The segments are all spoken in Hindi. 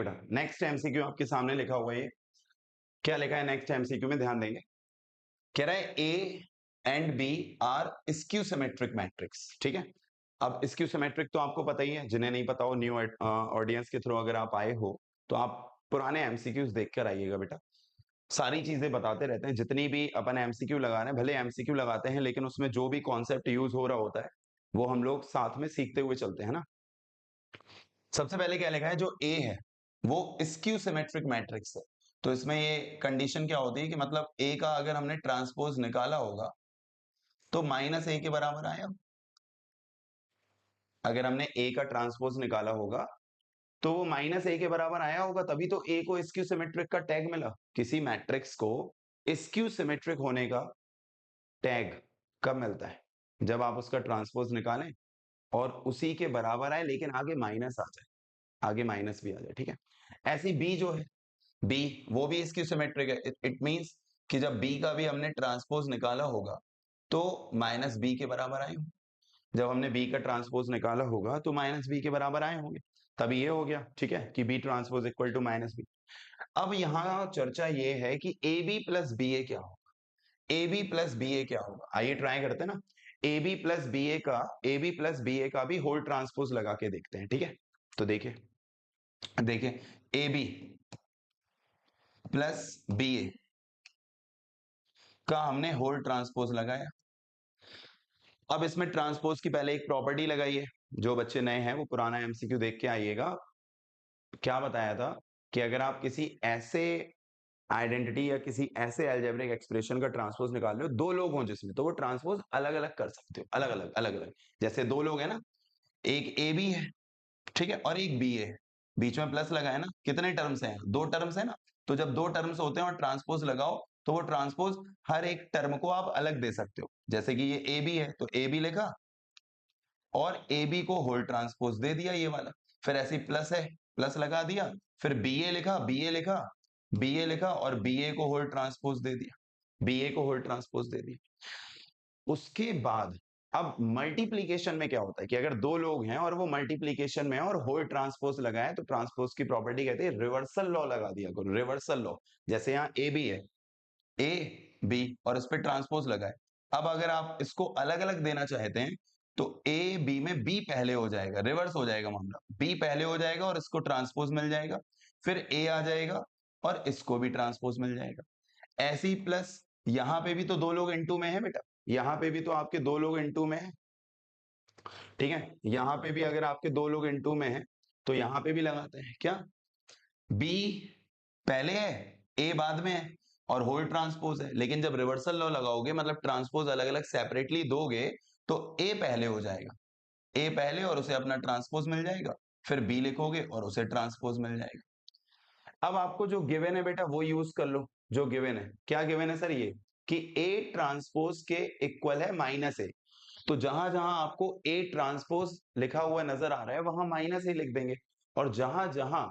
बेटा नेक्स्ट एमसीक्यू आपके सामने लिखा हुआ है, क्या लिखा है नेक्स्ट एमसीक्यू में, ध्यान देंगे। कह रहा है A and B are skew symmetric matrix, ठीक है। अब स्क्यू सिमेट्रिक तो आपको पता ही है, जिन्हें नहीं पता हो न्यू ऑडियंस के थ्रू अगर आप आए हो तो आप पुराने एमसीक्यूज देख कर आइएगा बेटा, सारी चीजें बताते रहते हैं। जितनी भी अपन एमसीक्यू लगा रहे हैं, भले एमसीक्यू लगाते हैं लेकिन उसमें जो भी कॉन्सेप्ट यूज हो रहा होता है वो हम लोग साथ में सीखते हुए चलते हैं ना। सबसे पहले क्या लिखा है, जो ए है वो स्क्यू सिमेट्रिक मैट्रिक्स है। तो इसमें ये कंडीशन क्या होती है कि मतलब ए का अगर हमने ट्रांसपोज निकाला होगा तो माइनस ए के बराबर आया। अगर हमने ए का ट्रांसपोज निकाला होगा तो वो माइनस ए के बराबर आया होगा, तभी तो ए को स्क्यू सिमेट्रिक का टैग मिला। किसी मैट्रिक्स को स्क्यू सिमेट्रिक होने का टैग कब मिलता है, जब आप उसका ट्रांसपोज निकालें और उसी के बराबर आए लेकिन आगे माइनस आ जाए, आगे माइनस भी आ जाए, ठीक है। ऐसी बी जो है, बी वो भी स्क्यू सिमेट्रिक है। इट मींस कि जब बी का भी हमने ट्रांसपोज निकाला होगा तो माइनस बी के बराबर आए होंगे। जब हमने बी का ट्रांसपोज निकाला होगा तो माइनस बी के बराबर आए होंगे, तभी ये हो गया, ठीक है, कि B transpose equal to minus B. अब यहां चर्चा ये है कि A B plus B A क्या होगा, A B plus B A क्या होगा। आइए ट्राई करते हैं ना, A B plus B A का, A B plus B A का भी होल ट्रांसपोज लगा के देखते हैं, ठीक है। तो देखिए देखिए ए बी प्लस बी ए का हमने होल ट्रांसपोज लगाया। अब इसमें ट्रांसपोज की पहले एक प्रॉपर्टी लगाई है, जो बच्चे नए हैं वो पुराना एमसीक्यू देख के आइएगा। क्या बताया था कि अगर आप किसी ऐसे आइडेंटिटी या किसी ऐसे अलजेब्रिक एक्सप्रेशन का ट्रांसपोज निकाल रहे हो, दो लोग हों जिसमें, तो वो ट्रांसपोज अलग अलग कर सकते हो, अलग अलग अलग अलग। जैसे दो लोग हैं ना, एक ए बी है, ठीक है, और एक बी है, बीच में प्लस लगा है ना, कितने टर्म्स हैं, दो टर्म्स है ना। तो जब दो टर्म्स होते हैं और ट्रांसपोज लगाओ तो वो ट्रांसपोज हर एक टर्म को आप अलग दे सकते हो। जैसे कि ये ए बी है तो ए बी लिखा और ए बी को होल ट्रांसपोज दे दिया ये वाला। फिर ऐसे प्लस है, प्लस लगा दिया, फिर बी ए लिखा, बी ए लिखा, बी ए लिखा और बी ए को होल ट्रांसपोज दे दिया, बी ए को होल ट्रांसपोज दे दिया। उसके बाद अब मल्टीप्लीकेशन में क्या होता है कि अगर दो लोग हैं और वो मल्टीप्लीकेशन में है और होल ट्रांसपोज लगाए तो ट्रांसपोज की प्रॉपर्टी कहती है रिवर्सल लॉ लगा दिया करो, रिवर्सल लॉ। जैसे यहाँ ए बी है, ए बी और इस पर ट्रांसपोज लगाए। अब अगर आप इसको अलग अलग देना चाहते हैं तो ए बी में बी पहले हो जाएगा, रिवर्स हो जाएगा मामला, बी पहले हो जाएगा और इसको ट्रांसपोज मिल जाएगा, फिर ए आ जाएगा और इसको भी ट्रांसपोज मिल जाएगा। ऐसे ही प्लस यहां पे भी तो दो लोग इनटू में है बेटा, यहां पे भी तो आपके दो लोग इनटू में है, ठीक है। यहां पे भी अगर आपके दो लोग इनटू में है तो यहां पे भी लगाते हैं क्या, बी पहले है ए बाद में है और होल ट्रांसपोज है। लेकिन जब रिवर्सल लॉ लगाओगे मतलब ट्रांसपोज अलग अलग सेपरेटली दोगे तो ए पहले हो जाएगा, ए पहले और उसे अपना ट्रांसपोज मिल जाएगा, फिर बी लिखोगे और उसे ट्रांसपोज मिल जाएगा। अब आपको जो गिवन है बेटा वो यूज कर लो। जो गिवन है, क्या गिवन है सर, ये कि ए ट्रांसपोज के इक्वल है माइनस ए। तो जहां जहां आपको ए ट्रांसपोज लिखा हुआ नजर आ रहा है वहां माइनस ए लिख देंगे, और जहां जहां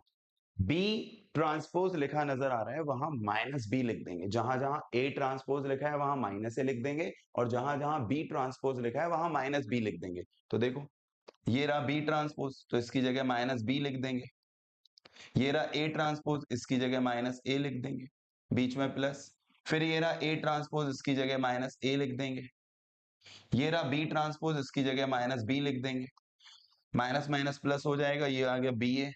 बी ट्रांसपोज लिखा नजर आ रहा है वहां माइनस बी लिख देंगे। जहां जहां ए ट्रांसपोज लिखा है वहां माइनस ए लिख देंगे, और जहां जहां बी ट्रांसपोज लिखा है वहां माइनस बी लिख देंगे। तो देखो ये रहा बी ट्रांसपोज तो इसकी जगह माइनस बी लिख देंगे, ये रहा ए ट्रांसपोज इसकी जगह माइनस ए लिख देंगे, बीच में प्लस, फिर ये रहा ए ट्रांसपोज इसकी जगह माइनस ए लिख देंगे, ये रहा बी ट्रांसपोज इसकी जगह माइनस बी लिख देंगे, माइनस माइनस प्लस हो जाएगा, ये आ गया बी ए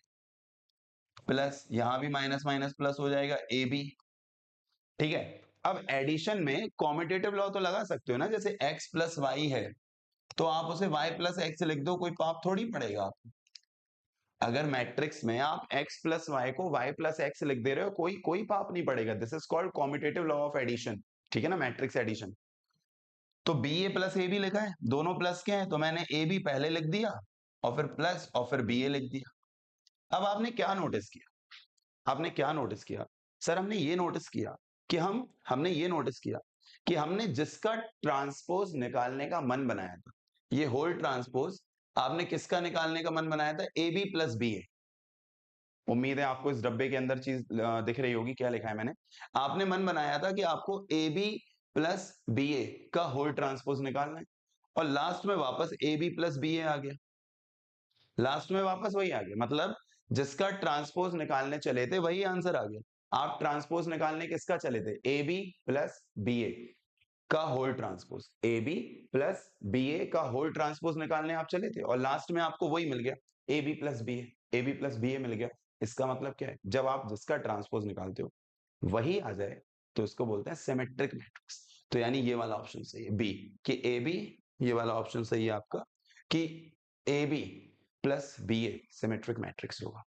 प्लस, यहां भी माइनस माइनस प्लस हो जाएगा ए बी, ठीक है। अब एडिशन में कॉम्यूटेटिव लॉ तो लगा सकते हो ना, जैसे x प्लस वाई है तो आप उसे y प्लस एक्स लिख दो, कोई पाप थोड़ी पड़ेगा आपको। अगर मैट्रिक्स में आप x प्लस वाई को y प्लस एक्स लिख दे रहे हो कोई कोई पाप नहीं पड़ेगा। This is called commutative law of addition, ठीक है ना, मैट्रिक्स एडिशन। तो B A plus A B लिखा है, दोनों प्लस के हैं तो मैंने ए बी पहले लिख दिया और फिर प्लस और फिर बी ए लिख दिया। अब आपने क्या नोटिस किया, आपने क्या नोटिस किया सर, हमने ये नोटिस किया कि हमने ये नोटिस किया कि हमने जिसका ट्रांसपोज निकालने का मन बनाया था, ये होल ट्रांसपोज आपने किसका निकालने का मन बनाया था, ए बी प्लस बी ए। उम्मीद है आपको इस डब्बे के अंदर चीज दिख रही होगी, क्या लिखा है मैंने। आपने मन बनाया था कि आपको ए बी प्लस बी ए का होल ट्रांसपोज निकालना है, और लास्ट में वापस ए बी प्लस बी ए आ गया, लास्ट में वापस वही आ गया। मतलब जिसका ट्रांसपोज निकालने चले थे वही आंसर आ गया। आप ट्रांसपोज निकालने किसका चले थे, A B plus B A का whole transpose, A B plus B A का होल ट्रांसपोज निकालने आप चले थे और लास्ट में आपको वही मिल गया, A B plus B A, A B plus B A मिल गया। इसका मतलब क्या है, जब आप जिसका ट्रांसपोज निकालते हो वही आ जाए तो इसको बोलते हैं सिमेट्रिक मैट्रिक्स। तो यानी ये वाला ऑप्शन सही है, बी, कि ए बी, ये वाला ऑप्शन सही है आपका कि A B plus B A symmetric matrix होगा।